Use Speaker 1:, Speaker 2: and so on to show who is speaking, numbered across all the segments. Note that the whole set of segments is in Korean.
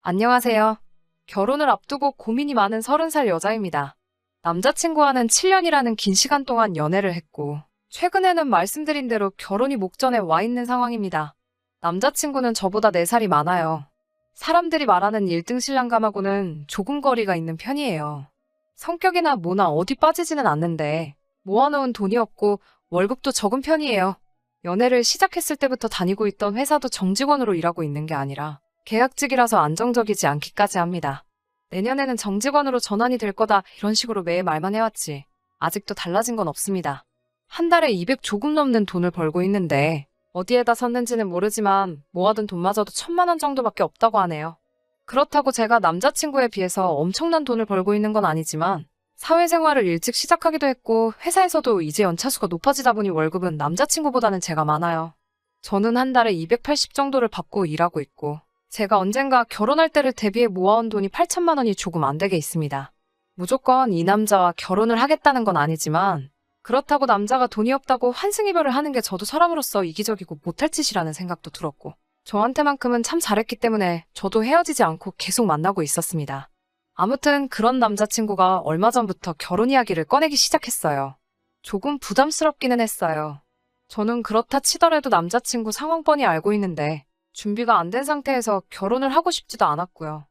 Speaker 1: 안녕하세요. 결혼을 앞두고 고민이 많은 30살 여자입니다. 남자친구와는 7년이라는 긴 시간 동안 연애를 했고, 최근에는 말씀드린 대로 결혼이 목전에 와 있는 상황입니다. 남자친구는 저보다 4살이 많아요. 사람들이 말하는 1등 신랑감하고는 조금 거리가 있는 편이에요. 성격이나 뭐나 어디 빠지지는 않는데, 모아놓은 돈이 없고 월급도 적은 편이에요. 연애를 시작했을 때부터 다니고 있던 회사도 정직원으로 일하고 있는 게 아니라, 계약직이라서 안정적이지 않기까지 합니다. 내년에는 정직원으로 전환이 될 거다 이런 식으로 매일 말만 해왔지. 아직도 달라진 건 없습니다. 한 달에 200 조금 넘는 돈을 벌고 있는데 어디에다 썼는지는 모르지만 모아둔 돈마저도 1000만 원 정도밖에 없다고 하네요. 그렇다고 제가 남자친구에 비해서 엄청난 돈을 벌고 있는 건 아니지만 사회생활을 일찍 시작하기도 했고 회사에서도 이제 연차수가 높아지다 보니 월급은 남자친구보다는 제가 많아요. 저는 한 달에 280 정도를 받고 일하고 있고 제가 언젠가 결혼할 때를 대비해 모아온 돈이 8천만 원이 조금 안 되게 있습니다. 무조건 이 남자와 결혼을 하겠다는 건 아니지만 그렇다고 남자가 돈이 없다고 환승이별을 하는 게 저도 사람으로서 이기적이고 못할 짓이라는 생각도 들었고 저한테만큼은 참 잘했기 때문에 저도 헤어지지 않고 계속 만나고 있었습니다. 아무튼 그런 남자친구가 얼마 전부터 결혼 이야기를 꺼내기 시작했어요. 조금 부담스럽기는 했어요. 저는 그렇다 치더라도 남자친구 상황 뻔히 알고 있는데 준비가 안 된 상태에서 결혼을 하고 싶지도 않았고요.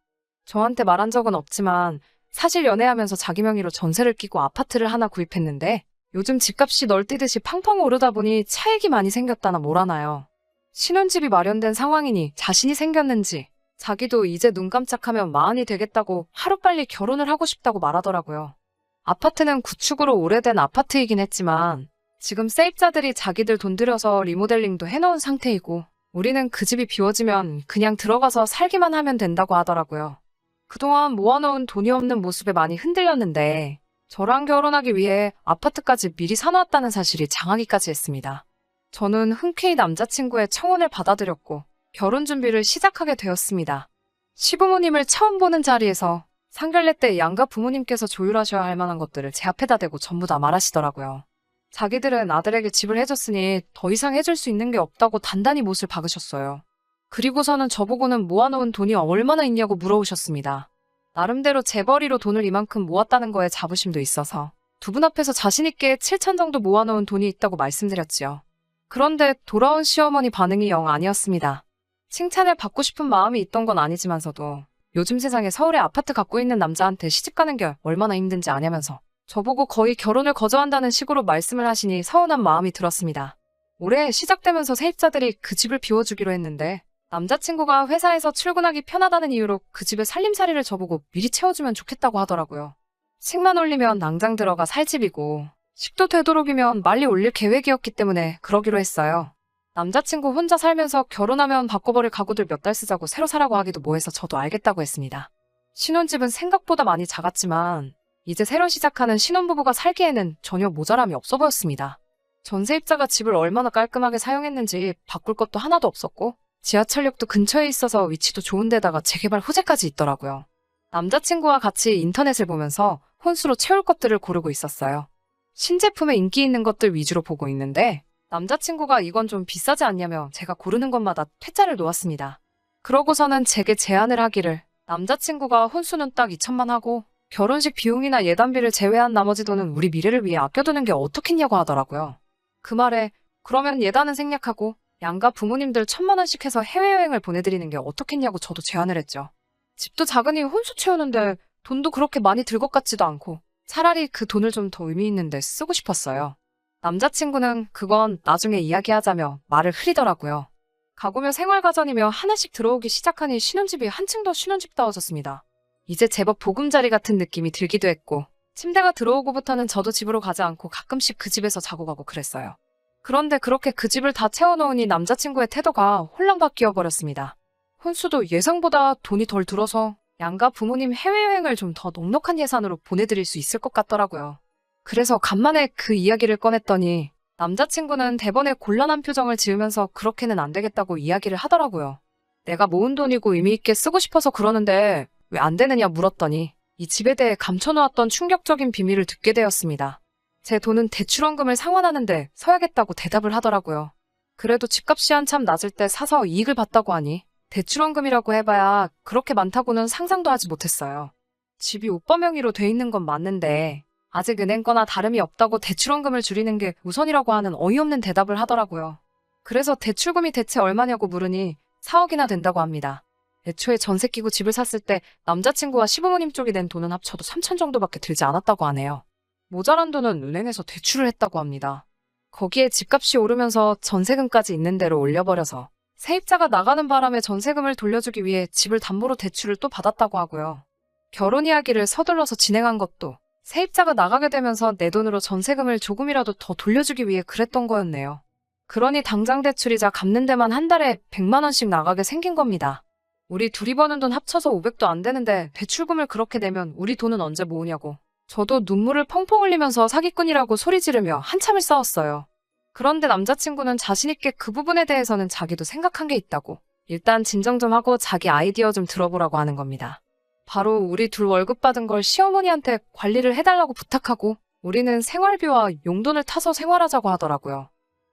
Speaker 1: 저한테 말한 적은 없지만 사실 연애하면서 자기 명의로 전세를 끼고 아파트를 하나 구입했는데 요즘 집값이 널뛰듯이 팡팡 오르다 보니 차익이 많이 생겼다나 뭐라나요. 신혼집이 마련된 상황이니 자신이 생겼는지 자기도 이제 눈 깜짝하면 마흔이 되겠다고 하루빨리 결혼을 하고 싶다고 말하더라고요. 아파트는 구축으로 오래된 아파트이긴 했지만 지금 세입자들이 자기들 돈 들여서 리모델링도 해놓은 상태이고 우리는 그 집이 비워지면 그냥 들어가서 살기만 하면 된다고 하더라고요. 그동안 모아놓은 돈이 없는 모습에 많이 흔들렸는데 저랑 결혼하기 위해 아파트까지 미리 사놓았다는 사실이 장하기까지 했습니다. 저는 흔쾌히 남자친구의 청혼을 받아들였고 결혼 준비를 시작하게 되었습니다. 시부모님을 처음 보는 자리에서 상견례 때 양가 부모님께서 조율하셔야 할 만한 것들을 제 앞에다 대고 전부 다 말하시더라고요. 자기들은 아들에게 집을 해줬으니 더 이상 해줄 수 있는 게 없다고 단단히 못을 박으셨어요. 그리고서는 저보고는 모아놓은 돈이 얼마나 있냐고 물어오셨습니다. 나름대로 재벌이로 돈을 이만큼 모았다는 거에 자부심도 있어서 두 분 앞에서 자신있게 7천 정도 모아놓은 돈이 있다고 말씀드렸지요. 그런데 돌아온 시어머니 반응이 영 아니었습니다. 칭찬을 받고 싶은 마음이 있던 건 아니지만서도 요즘 세상에 서울에 아파트 갖고 있는 남자한테 시집 가는 게 얼마나 힘든지 아냐면서 저보고 거의 결혼을 거저한다는 식으로 말씀을 하시니 서운한 마음이 들었습니다. 올해 시작되면서 세입자들이 그 집을 비워주기로 했는데 남자친구가 회사에서 출근하기 편하다는 이유로 그 집에 살림살이를 저보고 미리 채워주면 좋겠다고 하더라고요. 식만 올리면 낭장 들어가 살 집이고 식도 되도록이면 빨리 올릴 계획이었기 때문에 그러기로 했어요. 남자친구 혼자 살면서 결혼하면 바꿔버릴 가구들 몇 달 쓰자고 새로 사라고 하기도 뭐해서 저도 알겠다고 했습니다. 신혼집은 생각보다 많이 작았지만 이제 새로 시작하는 신혼부부가 살기에는 전혀 모자람이 없어 보였습니다. 전세입자가 집을 얼마나 깔끔하게 사용했는지 바꿀 것도 하나도 없었고 지하철역도 근처에 있어서 위치도 좋은 데다가 재개발 호재까지 있더라고요. 남자친구와 같이 인터넷을 보면서 혼수로 채울 것들을 고르고 있었어요. 신제품에 인기 있는 것들 위주로 보고 있는데 남자친구가 이건 좀 비싸지 않냐며 제가 고르는 것마다 퇴짜를 놓았습니다. 그러고서는 제게 제안을 하기를 남자친구가 혼수는 딱 2천만 하고 결혼식 비용이나 예단비를 제외한 나머지 돈은 우리 미래를 위해 아껴두는 게 어떻겠냐고 하더라고요. 그 말에 그러면 예단은 생략하고 양가 부모님들 1000만 원씩 해서 해외여행을 보내드리는 게 어떻겠냐고 저도 제안을 했죠. 집도 작으니 혼수 채우는데 돈도 그렇게 많이 들 것 같지도 않고 차라리 그 돈을 좀 더 의미 있는 데 쓰고 싶었어요. 남자친구는 그건 나중에 이야기하자며 말을 흐리더라고요. 가구며 생활가전이며 하나씩 들어오기 시작하니 신혼집이 한층 더 신혼집다워졌습니다. 이제 제법 보금자리 같은 느낌이 들기도 했고 침대가 들어오고부터는 저도 집으로 가지 않고 가끔씩 그 집에서 자고 가고 그랬어요. 그런데 그렇게 그 집을 다 채워놓으니 남자친구의 태도가 홀랑 바뀌어버렸습니다. 혼수도 예상보다 돈이 덜 들어서 양가 부모님 해외여행을 좀 더 넉넉한 예산으로 보내드릴 수 있을 것 같더라고요. 그래서 간만에 그 이야기를 꺼냈더니 남자친구는 대번에 곤란한 표정을 지으면서 그렇게는 안 되겠다고 이야기를 하더라고요. 내가 모은 돈이고 의미 있게 쓰고 싶어서 그러는데 왜 안 되느냐 물었더니 이 집에 대해 감춰놓았던 충격적인 비밀을 듣게 되었습니다. 제 돈은 대출원금을 상환하는데 써야겠다고 대답을 하더라고요. 그래도 집값이 한참 낮을 때 사서 이익을 봤다고 하니 대출원금이라고 해봐야 그렇게 많다고는 상상도 하지 못했어요. 집이 오빠 명의로 돼 있는 건 맞는데 아직 은행 거나 다름이 없다고 대출원금을 줄이는 게 우선이라고 하는 어이없는 대답을 하더라고요. 그래서 대출금이 대체 얼마냐고 물으니 4억이나 된다고 합니다. 애초에 전세 끼고 집을 샀을 때 남자친구와 시부모님 쪽이 낸 돈은 합쳐도 3천 정도밖에 들지 않았다고 하네요. 모자란 돈은 은행에서 대출을 했다고 합니다. 거기에 집값이 오르면서 전세금까지 있는 대로 올려버려서 세입자가 나가는 바람에 전세금을 돌려주기 위해 집을 담보로 대출을 또 받았다고 하고요. 결혼 이야기를 서둘러서 진행한 것도 세입자가 나가게 되면서 내 돈으로 전세금을 조금이라도 더 돌려주기 위해 그랬던 거였네요. 그러니 당장 대출이자 갚는 데만 한 달에 100만 원씩 나가게 생긴 겁니다. 우리 둘이 버는 돈 합쳐서 500도 안 되는데 대출금을 그렇게 내면 우리 돈은 언제 모으냐고. 저도 눈물을 펑펑 흘리면서 사기꾼이라고 소리 지르며 한참을 싸웠어요. 그런데 남자친구는 자신있게 그 부분에 대해서는 자기도 생각한 게 있다고. 일단 진정 좀 하고 자기 아이디어 좀 들어보라고 하는 겁니다. 바로 우리 둘 월급 받은 걸 시어머니한테 관리를 해달라고 부탁하고 우리는 생활비와 용돈을 타서 생활하자고 하더라고요.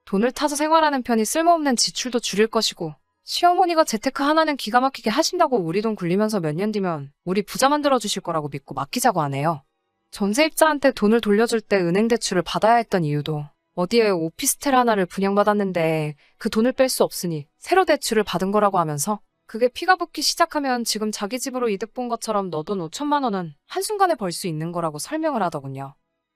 Speaker 1: 돈을 타서 생활하는 편이 쓸모없는 지출도 줄일 것이고 시어머니가 재테크 하나는 기가 막히게 하신다고 우리 돈 굴리면서 몇 년 뒤면 우리 부자 만들어주실 거라고 믿고 맡기자고 하네요. 전세입자한테 돈을 돌려줄 때 은행 대출을 받아야 했던 이유도 어디에 오피스텔 하나를 분양받았는데 그 돈을 뺄 수 없으니 새로 대출을 받은 거라고 하면서 그게 피가 붙기 시작하면 지금 자기 집으로 이득 본 것처럼 너 돈 5천만 원은 한순간에 벌 수 있는 거라고 설명을 하더군요.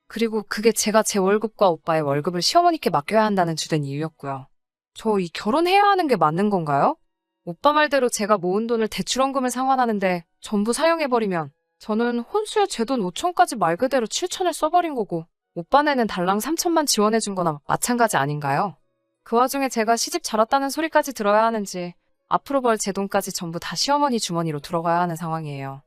Speaker 1: 그리고 그게 제가 제 월급과 오빠의 월급을 시어머니께 맡겨야 한다는 주된 이유였고요. 저 이 결혼해야 하는 게 맞는 건가요? 오빠 말대로 제가 모은 돈을 대출원금을 상환하는데 전부 사용해버리면 저는 혼수에 제 돈 5천까지 말 그대로 7천을 써버린 거고 오빠네는 달랑 3천만 지원해준 거나 마찬가지 아닌가요? 그 와중에 제가 시집 잘 왔다는 소리까지 들어야 하는지 앞으로 벌 제 돈까지 전부 다 시어머니 주머니로 들어가야 하는 상황이에요.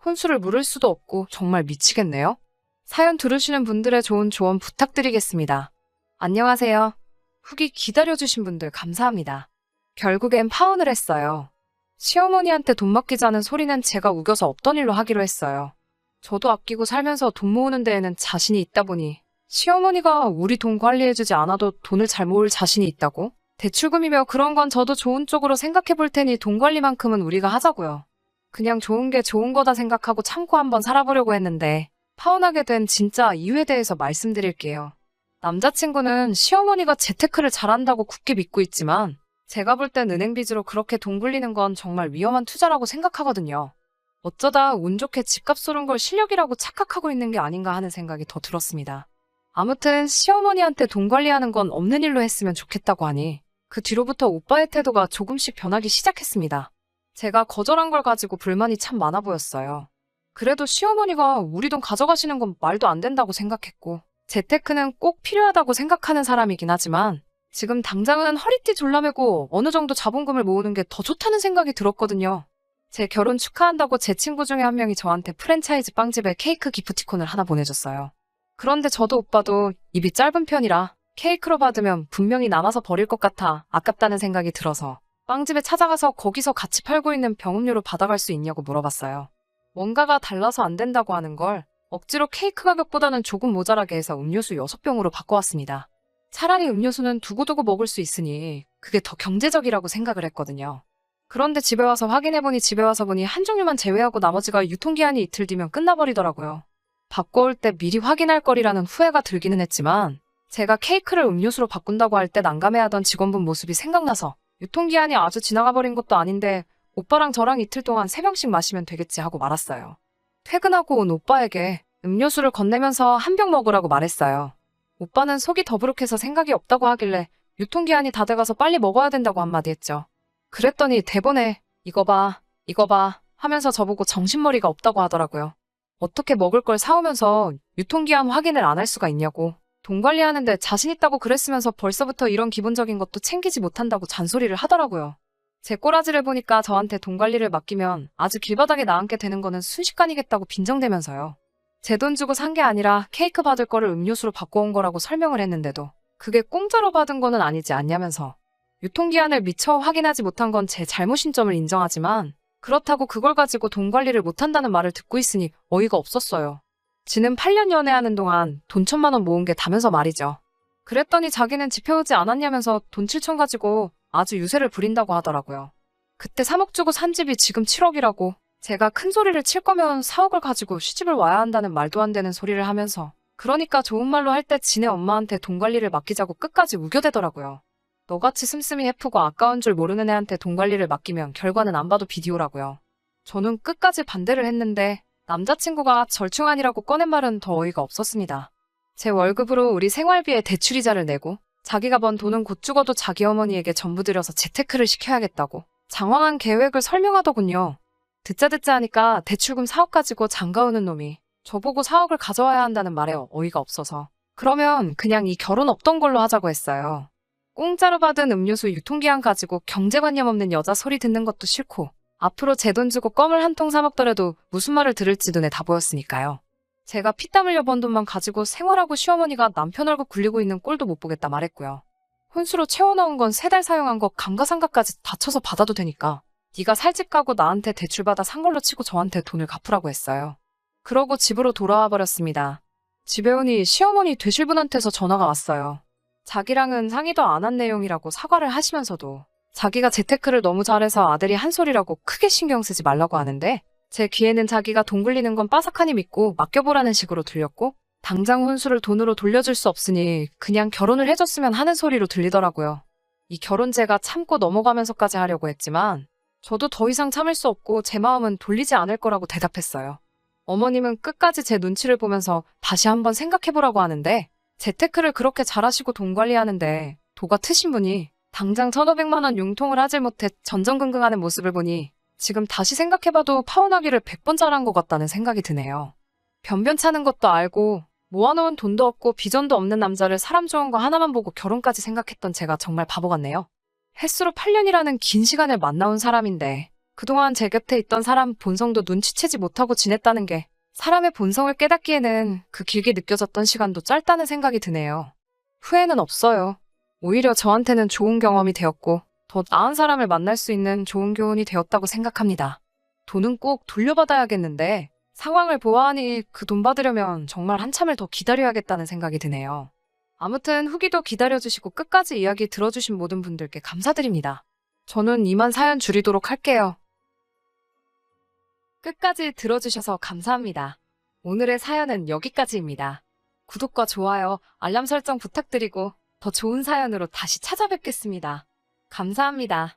Speaker 1: 혼수를 물을 수도 없고 정말 미치겠네요. 사연 들으시는 분들의 좋은 조언 부탁드리겠습니다. 안녕하세요. 후기 기다려주신 분들 감사합니다. 결국엔 파혼을 했어요. 시어머니한테 돈 맡기자는 소리는 제가 우겨서 없던 일로 하기로 했어요. 저도 아끼고 살면서 돈 모으는 데에는 자신이 있다 보니 시어머니가 우리 돈 관리해주지 않아도 돈을 잘 모을 자신이 있다고? 대출금이며 그런 건 저도 좋은 쪽으로 생각해 볼 테니 돈 관리만큼은 우리가 하자고요. 그냥 좋은 게 좋은 거다 생각하고 참고 한번 살아보려고 했는데 파혼하게 된 진짜 이유에 대해서 말씀드릴게요. 남자친구는 시어머니가 재테크를 잘한다고 굳게 믿고 있지만 제가 볼 땐 은행 빚으로 그렇게 돈 굴리는 건 정말 위험한 투자라고 생각하거든요. 어쩌다 운 좋게 집값 오른 걸 실력이라고 착각하고 있는 게 아닌가 하는 생각이 더 들었습니다. 아무튼 시어머니한테 돈 관리하는 건 없는 일로 했으면 좋겠다고 하니 그 뒤로부터 오빠의 태도가 조금씩 변하기 시작했습니다. 제가 거절한 걸 가지고 불만이 참 많아 보였어요. 그래도 시어머니가 우리 돈 가져가시는 건 말도 안 된다고 생각했고 재테크는 꼭 필요하다고 생각하는 사람이긴 하지만 지금 당장은 허리띠 졸라매고 어느 정도 자본금을 모으는 게 더 좋다는 생각이 들었거든요. 제 결혼 축하한다고 제 친구 중에 한 명이 저한테 프랜차이즈 빵집에 케이크 기프티콘을 하나 보내줬어요. 그런데 저도 오빠도 입이 짧은 편이라 케이크로 받으면 분명히 남아서 버릴 것 같아 아깝다는 생각이 들어서 빵집에 찾아가서 거기서 같이 팔고 있는 병음료로 받아갈 수 있냐고 물어봤어요. 뭔가가 달라서 안 된다고 하는 걸 억지로 케이크 가격보다는 조금 모자라게 해서 음료수 6병으로 바꿔왔습니다. 차라리 음료수는 두고두고 먹을 수 있으니 그게 더 경제적이라고 생각을 했거든요. 그런데 집에 와서 보니 한 종류만 제외하고 나머지가 유통기한이 이틀 뒤면 끝나버리더라고요. 바꿔올 때 미리 확인할 거리라는 후회가 들기는 했지만 제가 케이크를 음료수로 바꾼다고 할 때 난감해하던 직원분 모습이 생각나서 유통기한이 아주 지나가 버린 것도 아닌데 오빠랑 저랑 이틀 동안 3병씩 마시면 되겠지 하고 말았어요. 퇴근하고 온 오빠에게 음료수를 건네면서 한 병 먹으라고 말했어요. 오빠는 속이 더부룩해서 생각이 없다고 하길래 유통기한이 다 돼가서 빨리 먹어야 된다고 한마디 했죠. 그랬더니 대본에 이거 봐 하면서 저보고 정신머리가 없다고 하더라고요. 어떻게 먹을 걸 사오면서 유통기한 확인을 안 할 수가 있냐고. 돈 관리하는데 자신 있다고 그랬으면서 벌써부터 이런 기본적인 것도 챙기지 못한다고 잔소리를 하더라고요. 제 꼬라지를 보니까 저한테 돈 관리를 맡기면 아주 길바닥에 나앉게 되는 거는 순식간이겠다고 빈정대면서요. 제 돈 주고 산 게 아니라 케이크 받을 거를 음료수로 바꿔온 거라고 설명을 했는데도 그게 공짜로 받은 거는 아니지 않냐면서 유통기한을 미처 확인하지 못한 건 제 잘못인 점을 인정하지만 그렇다고 그걸 가지고 돈 관리를 못한다는 말을 듣고 있으니 어이가 없었어요. 지는 8년 연애하는 동안 돈 1,000만 원 모은 게 다면서 말이죠. 그랬더니 자기는 집해오지 않았냐면서 돈 7천 가지고 아주 유세를 부린다고 하더라고요. 그때 3억 주고 산 집이 지금 7억이라고. 제가 큰 소리를 칠 거면 4억을 가지고 시집을 와야 한다는 말도 안 되는 소리를 하면서, 그러니까 좋은 말로 할 때 지네 엄마한테 돈 관리를 맡기자고 끝까지 우겨대더라고요. 너같이 씀씀이 해프고 아까운 줄 모르는 애한테 돈 관리를 맡기면 결과는 안 봐도 비디오라고요. 저는 끝까지 반대를 했는데 남자친구가 절충안이라고 꺼낸 말은 더 어이가 없었습니다. 제 월급으로 우리 생활비에 대출이자를 내고 자기가 번 돈은 곧 죽어도 자기 어머니에게 전부 들여서 재테크를 시켜야겠다고 장황한 계획을 설명하더군요. 듣자 하니까 대출금 4억 가지고 장가오는 놈이 저보고 4억을 가져와야 한다는 말에 어이가 없어서 그러면 그냥 이 결혼 없던 걸로 하자고 했어요. 공짜로 받은 음료수 유통기한 가지고 경제관념 없는 여자 소리 듣는 것도 싫고 앞으로 제 돈 주고 껌을 한 통 사 먹더라도 무슨 말을 들을지 눈에 다 보였으니까요. 제가 피땀 흘려 번 돈만 가지고 생활하고 시어머니가 남편 얼굴 굴리고 있는 꼴도 못 보겠다 말했고요. 혼수로 채워넣은 건 3달 사용한 거 감가상각까지 다 쳐서 받아도 되니까 네가 살 집 가고 나한테 대출받아 산 걸로 치고 저한테 돈을 갚으라고 했어요. 그러고 집으로 돌아와 버렸습니다. 집에 오니 시어머니 되실 분한테서 전화가 왔어요. 자기랑은 상의도 안 한 내용이라고 사과를 하시면서도 자기가 재테크를 너무 잘해서 아들이 한 소리라고 크게 신경 쓰지 말라고 하는데 제 귀에는 자기가 돈 굴리는 건 빠삭하니 믿고 맡겨보라는 식으로 들렸고 당장 혼수를 돈으로 돌려줄 수 없으니 그냥 결혼을 해줬으면 하는 소리로 들리더라고요. 이 결혼제가 참고 넘어가면서까지 하려고 했지만 저도 더 이상 참을 수 없고 제 마음은 돌리지 않을 거라고 대답했어요. 어머님은 끝까지 제 눈치를 보면서 다시 한번 생각해보라고 하는데 재테크를 그렇게 잘하시고 돈 관리하는데 도가 트신 분이 당장 1,500만 원 융통을 하질 못해 전전긍긍하는 모습을 보니 지금 다시 생각해봐도 파혼하기를 100번 잘한 것 같다는 생각이 드네요. 변변찮은 것도 알고 모아놓은 돈도 없고 비전도 없는 남자를 사람 좋은 거 하나만 보고 결혼까지 생각했던 제가 정말 바보 같네요. 햇수로 8년이라는 긴 시간을 만나온 사람인데 그동안 제 곁에 있던 사람 본성도 눈치채지 못하고 지냈다는 게 사람의 본성을 깨닫기에는 그 길게 느껴졌던 시간도 짧다는 생각이 드네요. 후회는 없어요. 오히려 저한테는 좋은 경험이 되었고 더 나은 사람을 만날 수 있는 좋은 교훈이 되었다고 생각합니다. 돈은 꼭 돌려받아야겠는데 상황을 보아하니 그 돈 받으려면 정말 한참을 더 기다려야겠다는 생각이 드네요. 아무튼 후기도 기다려주시고 끝까지 이야기 들어주신 모든 분들께 감사드립니다. 저는 이만 사연 줄이도록 할게요. 끝까지 들어주셔서 감사합니다. 오늘의 사연은 여기까지입니다. 구독과 좋아요, 알람 설정 부탁드리고 더 좋은 사연으로 다시 찾아뵙겠습니다. 감사합니다.